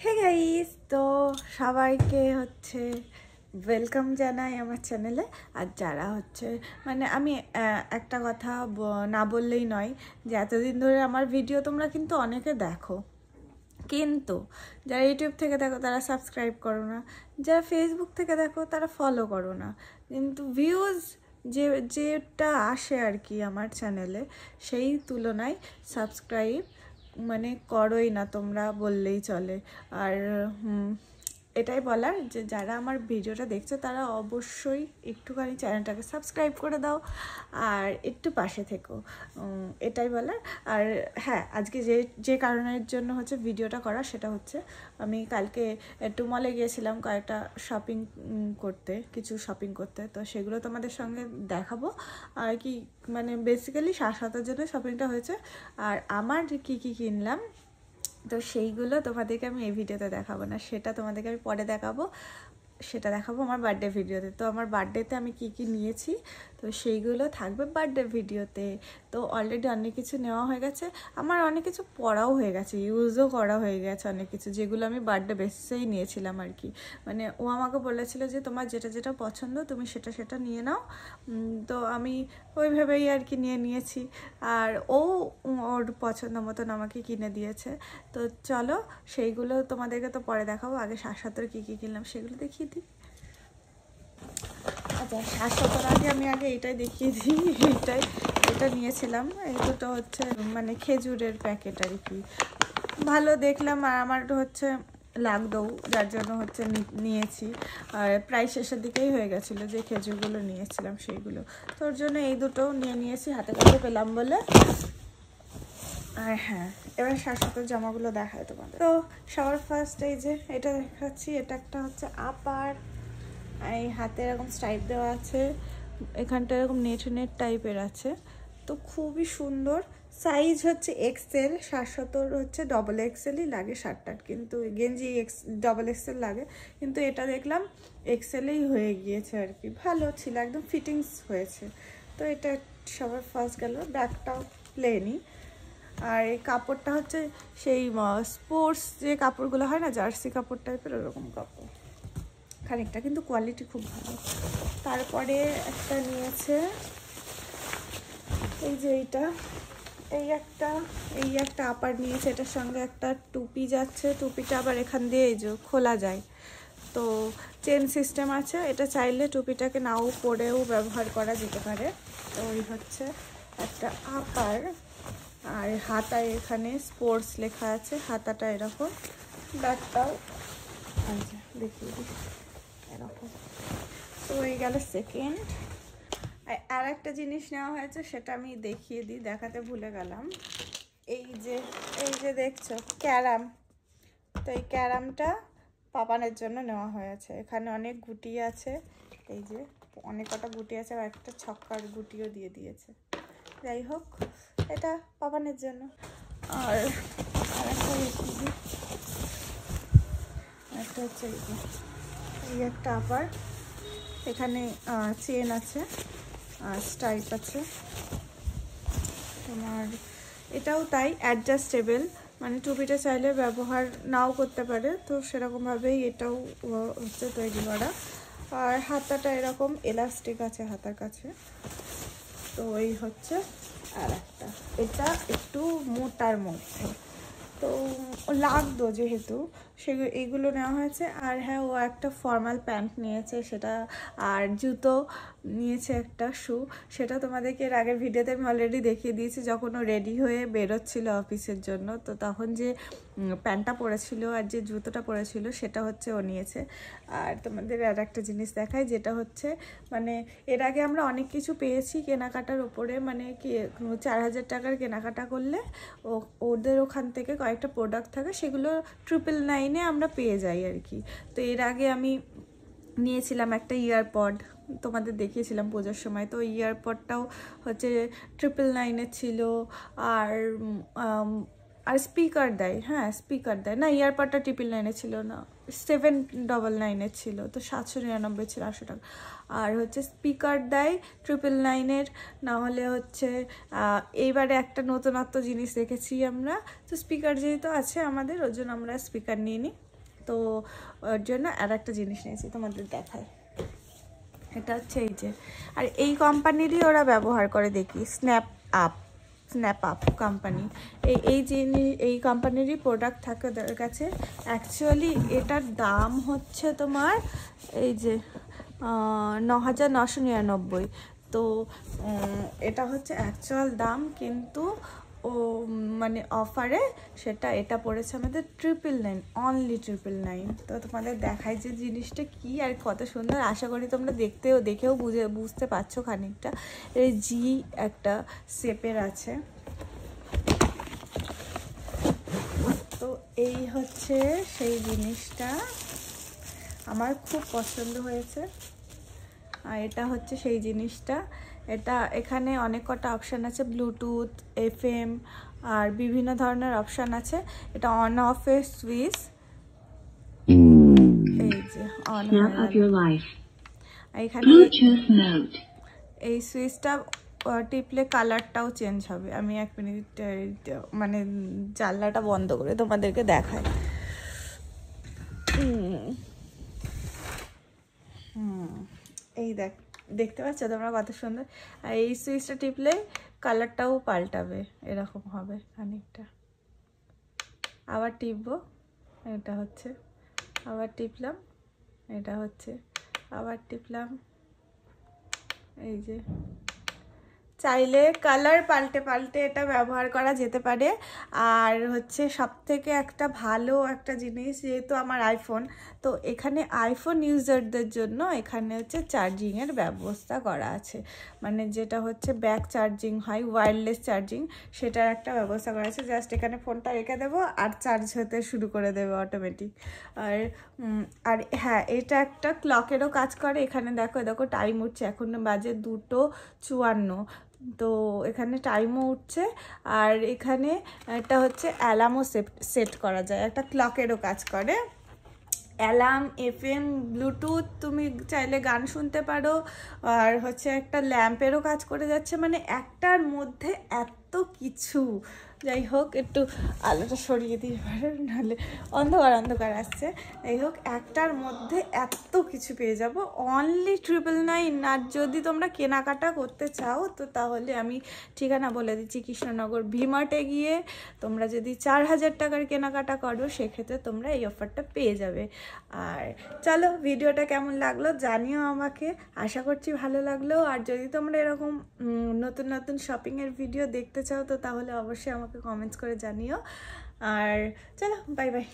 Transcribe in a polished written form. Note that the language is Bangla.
হে গাইস, তো সবাইকে ওয়েলকাম জানাই আমার চ্যানেলে। আর যারা মানে আমি একটা কথা না বললেই নয় যে এতদিন ধরে আমার ভিডিও তোমরা কিন্তু অনেকে দেখো, কিন্তু যারা ইউটিউব থেকে দেখো তারা সাবস্ক্রাইব করো না, যারা ফেসবুক থেকে দেখো তারা ফলো করো না, কিন্তু ভিউজ যেটা আসে আর কি আমার চ্যানেলে সেই তুলনায় সাবস্ক্রাইব মানে করোই না তোমরা বললেই চলে। আর এটাই বলার যে যারা আমার ভিডিওটা দেখছো তারা অবশ্যই একটুখানি চ্যানেলটাকে সাবস্ক্রাইব করে দাও আর একটু পাশে থেকো, এটাই বলার। আর হ্যাঁ, আজকে যে কারণের জন্য ভিডিওটা করা সেটা আমি কালকে একটু মলে গিয়েছিলাম কয়েকটা কিছু শপিং করতে, তো সেগুলো তোমাদের সঙ্গে দেখাবো আর কি। মানে বেসিক্যালি সাজানোর জন্য শপিংটা হয়েছে, আর আমার কি কি কিনলাম তো সেইগুলো তোমাদেরকে আমি এই ভিডিওতে দেখাবো না, সেটা তোমাদেরকে আমি পরে দেখাবো। সেটা দেখাবো আমার বার্থডে ভিডিওতে। তো আমার বার্থডেতে আমি কি কি নিয়েছি তো সেইগুলো থাকবে বার্থডে ভিডিওতে। তো অলরেডি অনেক কিছু নেওয়া হয়ে গেছে, আমার অনেক কিছু পড়াও হয়ে গেছে, ইউজও করা হয়ে গেছে অনেক কিছু, যেগুলো আমি বার্থডে বেসিসেই নিয়েছিলাম আর কি। মানে ও আমাকে বলেছিল যে তোমার যেটা যেটা পছন্দ তুমি সেটা সেটা নিয়ে নাও, তো আমি ওইভাবেই আর কি নিয়েছি। আর ও ওর পছন্দ মতন আমাকে কিনে দিয়েছে। তো চলো সেইগুলো তোমাদেরকে তো পরে দেখাবো, আগে শাসাতের কী কী কিনলাম সেগুলো দেখিয়ে দিই। আচ্ছা, শাসাতের আগে আমি এইটাই দেখিয়ে দিই। এটা নিয়েছিলাম, এই দুটো মানে খেজুরের প্যাকেট আর কি, ভালো দেখলাম আর আমার লাগতো, যার জন্য নিয়েছি। আর প্রায় শেষের দিকেই হয়ে গেছিলো যে খেজুরগুলো নিয়েছিলাম সেইগুলো, তোর জন্য এই দুটো নিয়েছি, হাতে কাছে পেলাম বলে। আর হ্যাঁ, এবার শাশ্বতের জামাগুলো দেখায় তোমাদের। তো সবার ফার্স্ট এই যে এটা দেখাচ্ছি, এটা একটা আপার, এই হাতে এরকম স্ট্রাইপ দেওয়া আছে, এখানটা এরকম নেট টাইপের আছে, তো খুবই সুন্দর। সাইজ এক্সেল, শাশ্বতর ডবল এক্সেলই লাগে শার্টটার, কিন্তু গেঞ্জি ডবল এক্সেল লাগে, কিন্তু এটা দেখলাম এক্সেলেই হয়ে গিয়েছে আর কি, ভালো ছিল, একদম ফিটিংস হয়েছে। তো এটা সবার ফার্স্ট গেল। ব্যাগটাও প্লেনই, আর এই কাপড়টা সেই স্পোর্টস যে কাপড়গুলো হয় না, জার্সি কাপড় টাইপের, ওরকম কাপড় খানিকটা, কিন্তু কোয়ালিটি খুব ভালো। তারপরে একটা নিয়েছে এই যে এই একটা আপার নিয়েছে, এটার সঙ্গে একটা টুপি যাচ্ছে, টুপিটা আবার এখান দিয়ে এই যে খোলা যায়, তো চেন সিস্টেম আছে, এটা চাইলে টুপিটাকে নাও পরেও ব্যবহার করা যেতে পারে। তো ওই একটা আপার, আর হাতায় এখানে স্পোর্টস লেখা আছে, হাতাটা এরকম, ব্যাগটাও দেখিয়ে দিই এরকম। তো এই গেল সেকেন্ড। আর একটা জিনিস নেওয়া হয়েছে, সেটা আমি দেখিয়ে দিই, দেখাতে ভুলে গেলাম। এই যে দেখছো ক্যারাম, তো এই ক্যারামটা পাপানের জন্য নেওয়া হয়েছে। এখানে অনেক গুটি আছে, এই যে অনেক কটা গুটি আছে, আর একটা ছক্কার গুটিও দিয়ে দিয়েছে। যাই হোক, এটা পাপানের জন্য। আর একটা এই একটা আপার, এখানে চেন আছে আর স্ট্রাইপ আছে তোমার, এটাও তাই অ্যাডজাস্টেবল, মানে টুপিটা চাইলে ব্যবহার নাও করতে পারে, তো সেরকমভাবেই এটাও তৈরি করা। আর হাতাটা এরকম এলাস্টিক আছে হাতার কাছে। তো এই আর একটা, এটা একটু মোটার মধ্যে, তো লাগতো যেহেতু এইগুলো নেওয়া হয়েছে। আর হ্যাঁ, ও একটা ফর্মাল প্যান্ট নিয়েছে সেটা, আর জুতো নিয়েছে, একটা শু, সেটা তোমাদেরকে এর আগের ভিডিওতে আমি অলরেডি দেখিয়ে দিয়েছি, যখন ও রেডি হয়ে বেরোচ্ছিল অফিসের জন্য, তো তখন যে প্যান্টটা পরেছিল আর যে জুতোটা পরেছিল সেটা ও নিয়েছে। আর তোমাদের আর একটা জিনিস দেখাই, যেটা মানে এর আগে আমরা অনেক কিছু পেয়েছি কেনাকাটার ওপরে, মানে কি 4000 টাকার কেনাকাটা করলে ওদের ওখান থেকে কয়েকটা প্রোডাক্ট থাকে, সেগুলো 999-এ আমরা পেয়ে যাই আর কি। তো এর আগে আমি নিয়েছিলাম একটা ইয়ারপড, তোমাদের দেখিয়েছিলাম পুজোর সময়, তো ইয়ারপডটাও 999-এ ছিল। আর স্পিকার দেয়, হ্যাঁ স্পিকার দেয় না, ইয়ারপডটা 999-এ ছিল না, 799-এ ছিল, তো 799 ছিল, 800 টাকা। আর স্পিকার দেয় 999-এর, না হলে এইবারে একটা নতুনত্ব জিনিস দেখেছি আমরা, তো স্পিকার যেহেতু আছে আমাদের, ওর জন্য আমরা স্পিকার নিয়ে নিই। তো ওর জন্য আর একটা জিনিস নিয়েছি, তোমাদের দেখায়। এটা হচ্ছে এই যে, আর এই কোম্পানিরই ওরা ব্যবহার করে দেখি, স্ন্যাপ আপ কোম্পানি। এই জিনিস এই কোম্পানিরই প্রোডাক্ট থাকে ওদের কাছে। অ্যাকচুয়ালি এটার দাম হচ্ছে তোমার এই যে 9,999। তো এটা হচ্ছে অ্যাকচুয়াল দাম, কিন্তু ও মানে অফারে সেটা এটা পড়েছে আমাদের 999, অনলি 999। তো তোমাদের দেখাই যে জিনিসটা কি আর কত সুন্দর। আশা করি তোমরা দেখেও বুঝতে পারছো খানিকটা। এই জি একটা শেপের আছে। তো এই হচ্ছে সেই জিনিসটা, আমার খুব পছন্দ হয়েছে। আর এটা হচ্ছে সেই জিনিসটা। এটা এখানে অনেক কটা অপশান আছে, ব্লুটুথ, FM আর বিভিন্ন ধরনের অপশান আছে। এটা অন অফের সুইচ, এই যে অন। এখানে এই সুইচটা টিপলে কালারটাও চেঞ্জ হবে। আমি 1 মিনিট মানে জানলাটা বন্ধ করে তোমাদেরকে দেখাই। এই দেখতে পাচ্ছ তোমরা কত সুন্দর। আর এই সুইচটা টিপলে কালারটাও পাল্টাবে, এরকম হবে খানিকটা। আবার টিপবো, এটা হচ্ছে, আবার টিপলাম, এটা হচ্ছে, আবার টিপলাম, এই যে। চাইলে কালার পাল্টে এটা ব্যবহার করা যেতে পারে। আর হচ্ছে সবথেকে একটা ভালো একটা জিনিস, যেহেতু আমার আইফোন, তো এখানে আইফোন ইউজারদের জন্য এখানে হচ্ছে চার্জিংয়ের ব্যবস্থা করা আছে। মানে যেটা হচ্ছে ব্যাক চার্জিং হয়, ওয়্যারলেস চার্জিং, সেটার একটা ব্যবস্থা করা আছে। জাস্ট এখানে ফোনটা রেখে দেবো আর চার্জ হতে শুরু করে দেবে অটোমেটিক। আর হ্যাঁ, এটা একটা ক্লকেরও কাজ করে। এখানে দেখো টাইম উঠছে, এখন বাজে 2:54। তো এখানে টাইমও উঠছে। আর এখানে একটা হচ্ছে অ্যালার্মও সেট করা যায়, একটা ক্লকেরও কাজ করে। অ্যালার্ম, FM, ব্লুটুথ, তুমি চাইলে গান শুনতে পারো। আর হচ্ছে একটা ল্যাম্পেরও কাজ করে যাচ্ছে, মানে একটার মধ্যে এত কিছু। যাই হোক, একটু আলোটা সরিয়ে দিই এবারে, নাহলে অন্ধকার আসছে। যাই হোক, একটার মধ্যে এত কিছু পেয়ে যাব, অনলি 999। আর যদি তোমরা কেনাকাটা করতে চাও তো তাহলে আমি ঠিকানা বলে দিচ্ছি, কৃষ্ণনগর ভি-মার্টে গিয়ে তোমরা যদি 4,000 টাকার কেনাকাটা করো সেক্ষেত্রে তোমরা এই অফারটা পেয়ে যাবে। আর চলো, ভিডিওটা কেমন লাগলো জানিও আমাকে, আশা করছি ভালো লাগলো। আর যদি তোমরা এরকম নতুন শপিংয়ের ভিডিও দেখতে চাও তো তাহলে অবশ্যই আমাকে কমেন্টস করে জানিও। আর চলো, বাই বাই।